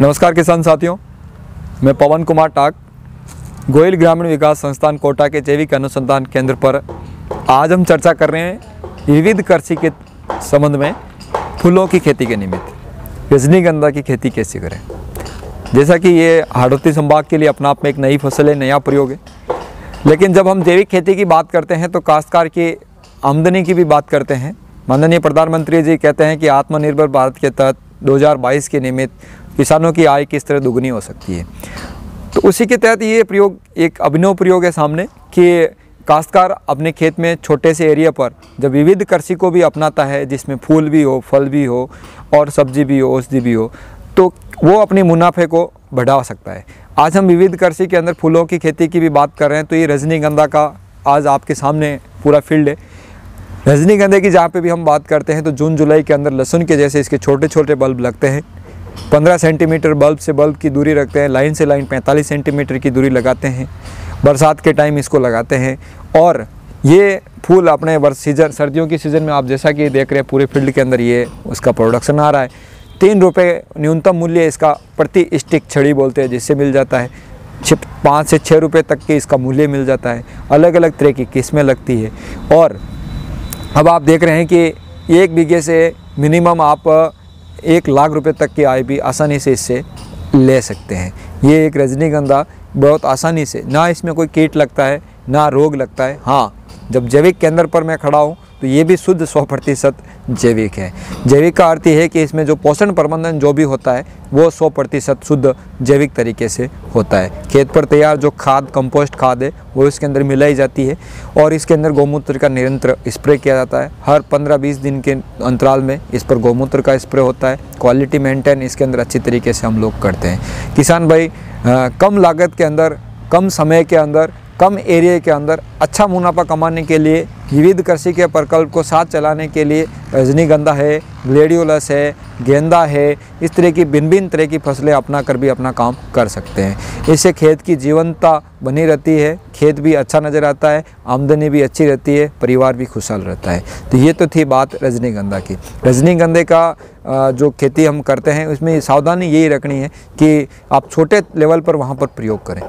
नमस्कार किसान साथियों, मैं पवन कुमार टाक, गोयल ग्रामीण विकास संस्थान कोटा के जैविक अनुसंधान केंद्र पर आज हम चर्चा कर रहे हैं विविध कृषि के संबंध में फूलों की खेती के निमित्त रजनीगंधा की खेती कैसे करें। जैसा कि ये हाड़ौती संभाग के लिए अपना आप में एक नई फसल है, नया प्रयोग है, लेकिन जब हम जैविक खेती की बात करते हैं तो काश्तकार की आमदनी की भी बात करते हैं। माननीय प्रधानमंत्री जी कहते हैं कि आत्मनिर्भर भारत के तहत 2022 के निमित्त किसानों की आय किस तरह दुगनी हो सकती है। तो उसी के तहत ये प्रयोग एक अभिनव प्रयोग है सामने कि काश्तकार अपने खेत में छोटे से एरिया पर जब विविध कृषि को भी अपनाता है, जिसमें फूल भी हो, फल भी हो और सब्जी भी हो, औषधि भी हो, तो वो अपने मुनाफे को बढ़ा सकता है। आज हम विविध कृषि के अंदर फूलों की खेती की भी बात कर रहे हैं, तो ये रजनीगंधा का आज आपके सामने पूरा फील्ड है। रजनीगंधे की जहाँ पे भी हम बात करते हैं तो जून जुलाई के अंदर लहसुन के जैसे इसके छोटे छोटे बल्ब लगते हैं। 15 सेंटीमीटर बल्ब से बल्ब की दूरी रखते हैं, लाइन से लाइन 45 सेंटीमीटर की दूरी लगाते हैं। बरसात के टाइम इसको लगाते हैं और ये फूल अपने सर्दियों की सीज़न में आप जैसा कि देख रहे हैं पूरे फील्ड के अंदर ये उसका प्रोडक्शन आ रहा है। 3 रुपये न्यूनतम मूल्य इसका प्रति स्टिक छड़ी बोलते हैं, जिससे मिल जाता है। 5 से 6 रुपये तक के इसका मूल्य मिल जाता है। अलग अलग तरह की किस्में लगती है और अब आप देख रहे हैं कि 1 बीघे से मिनिमम आप 1 लाख रुपए तक की आय भी आसानी से इससे ले सकते हैं। ये एक रजनीगंधा बहुत आसानी से, ना इसमें कोई कीट लगता है ना रोग लगता है। हाँ, जब जैविक केंद्र पर मैं खड़ा हूँ तो ये भी शुद्ध 100% जैविक है। जैविक का अर्थ ये है कि इसमें जो पोषण प्रबंधन जो भी होता है वो 100% शुद्ध जैविक तरीके से होता है। खेत पर तैयार जो खाद, कंपोस्ट खाद है वो इसके अंदर मिलाई जाती है और इसके अंदर गौमूत्र का निरंतर स्प्रे किया जाता है। हर 15-20 दिन के अंतराल में इस पर गौमूत्र का स्प्रे होता है। क्वालिटी मेंटेन इसके अंदर अच्छी तरीके से हम लोग करते हैं। किसान भाई कम लागत के अंदर, कम समय के अंदर, कम एरिया के अंदर अच्छा मुनाफा कमाने के लिए, विविध कृषि के प्रकल्प को साथ चलाने के लिए रजनीगंधा है, ग्लेडियोलस है, गेंदा है, इस तरह की भिन्न तरह की फसलें अपना कर भी अपना काम कर सकते हैं। इससे खेत की जीवंतता बनी रहती है, खेत भी अच्छा नज़र आता है, आमदनी भी अच्छी रहती है, परिवार भी खुशहाल रहता है। तो ये तो थी बात रजनीगंधा की। रजनीगंधे का जो खेती हम करते हैं उसमें सावधानी यही रखनी है कि आप छोटे लेवल पर वहाँ पर प्रयोग करें।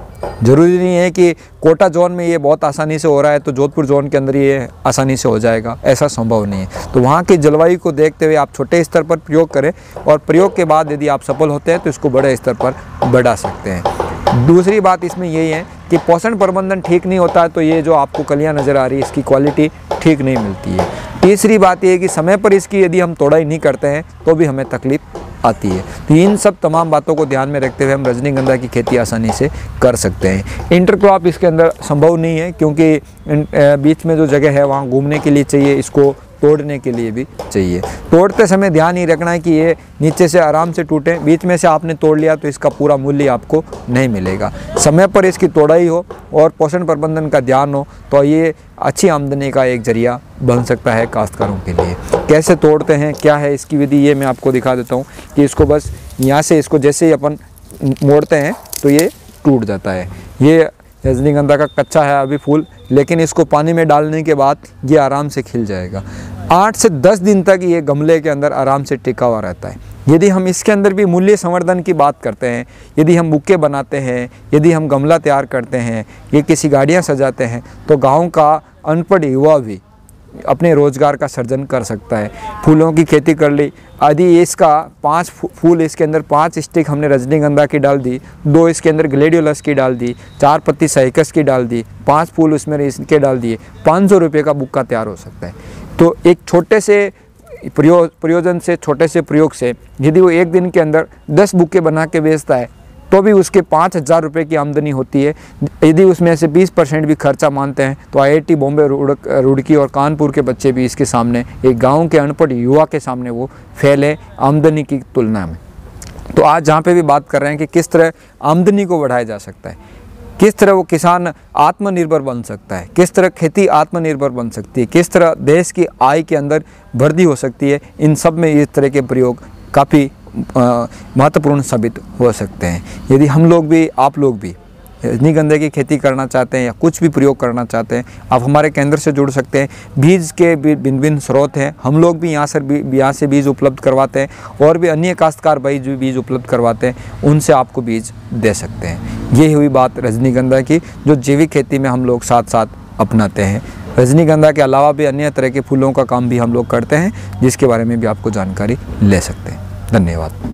ज़रूरी नहीं है कि कोटा जोन में ये बहुत आसानी से हो रहा है तो जोधपुर जोन के अंदर ये आसानी से हो जाएगा, ऐसा संभव नहीं है। तो वहाँ की जलवायु को देखते हुए आप छोटे स्तर पर प्रयोग करें और प्रयोग के बाद यदि आप सफल होते हैं तो इसको बड़े स्तर पर बढ़ा सकते हैं। दूसरी बात इसमें यही है कि पोषण प्रबंधन ठीक नहीं होता है तो ये जो आपको कलियाँ नज़र आ रही है इसकी क्वालिटी ठीक नहीं मिलती है। तीसरी बात ये है कि समय पर इसकी यदि हम तोड़ाई नहीं करते हैं तो भी हमें तकलीफ आती है। तो इन सब तमाम बातों को ध्यान में रखते हुए हम रजनीगंधा की खेती आसानी से कर सकते हैं। इंटरक्रॉप इसके अंदर संभव नहीं है क्योंकि बीच में जो जगह है वहाँ घूमने के लिए चाहिए, इसको तोड़ने के लिए भी चाहिए। तोड़ते समय ध्यान ही रखना है कि ये नीचे से आराम से टूटे। बीच में से आपने तोड़ लिया तो इसका पूरा मूल्य आपको नहीं मिलेगा। समय पर इसकी तोड़ाई हो और पोषण प्रबंधन का ध्यान हो तो ये अच्छी आमदनी का एक जरिया बन सकता है काश्तकारों के लिए। कैसे तोड़ते हैं, क्या है इसकी विधि, ये मैं आपको दिखा देता हूँ कि इसको बस यहाँ से इसको जैसे ही अपन मोड़ते हैं तो ये टूट जाता है। ये रजनीगंधा का कच्चा है अभी फूल, लेकिन इसको पानी में डालने के बाद ये आराम से खिल जाएगा। 8 से 10 दिन तक ये गमले के अंदर आराम से टिका हुआ रहता है। यदि हम इसके अंदर भी मूल्य संवर्धन की बात करते हैं, यदि हम बुके बनाते हैं, यदि हम गमला तैयार करते हैं, ये किसी गाड़ियाँ सजाते हैं तो गाँव का अनपढ़ युवा भी अपने रोज़गार का सर्जन कर सकता है। फूलों की खेती कर ली, यदि इसका 5 फूल इसके अंदर 5 स्टिक हमने रजनीगंधा की डाल दी, 2 इसके अंदर ग्लेडियोलस की डाल दी, 4 पत्ती साइकस की डाल दी, 5 फूल उसमें इसके डाल दिए, 500 रुपये का बुक्का तैयार हो सकता है। तो एक छोटे से प्रयोजन से, छोटे से प्रयोग से यदि वो एक दिन के अंदर 10 बुक्के बना के बेचता है तो भी उसके 5,000 रुपये की आमदनी होती है। यदि उसमें से 20% भी खर्चा मानते हैं तो IIT बॉम्बे, रुड़की और कानपुर के बच्चे भी इसके सामने, एक गांव के अनपढ़ युवा के सामने वो फेल है आमदनी की तुलना में। तो आज जहाँ पे भी बात कर रहे हैं कि किस तरह आमदनी को बढ़ाया जा सकता है, किस तरह वो किसान आत्मनिर्भर बन सकता है, किस तरह खेती आत्मनिर्भर बन सकती है, किस तरह देश की आय के अंदर वृद्धि हो सकती है, इन सब में इस तरह के प्रयोग काफ़ी महत्वपूर्ण साबित हो सकते हैं। यदि हम लोग भी, आप लोग भी रजनीगंधा की खेती करना चाहते हैं या कुछ भी प्रयोग करना चाहते हैं, आप हमारे केंद्र से जुड़ सकते हैं। बीज के भिन्न भिन्न स्रोत हैं, हम लोग भी यहाँ से बीज उपलब्ध करवाते हैं और भी अन्य काश्तकार भाई जो बीज उपलब्ध करवाते हैं उनसे आपको बीज दे सकते हैं। ये हुई बात रजनीगंधा की, जो जैविक खेती में हम लोग साथ साथ अपनाते हैं। रजनीगंधा के अलावा भी अन्य तरह के फूलों का काम भी हम लोग करते हैं, जिसके बारे में भी आपको जानकारी ले सकते हैं। धन्यवाद।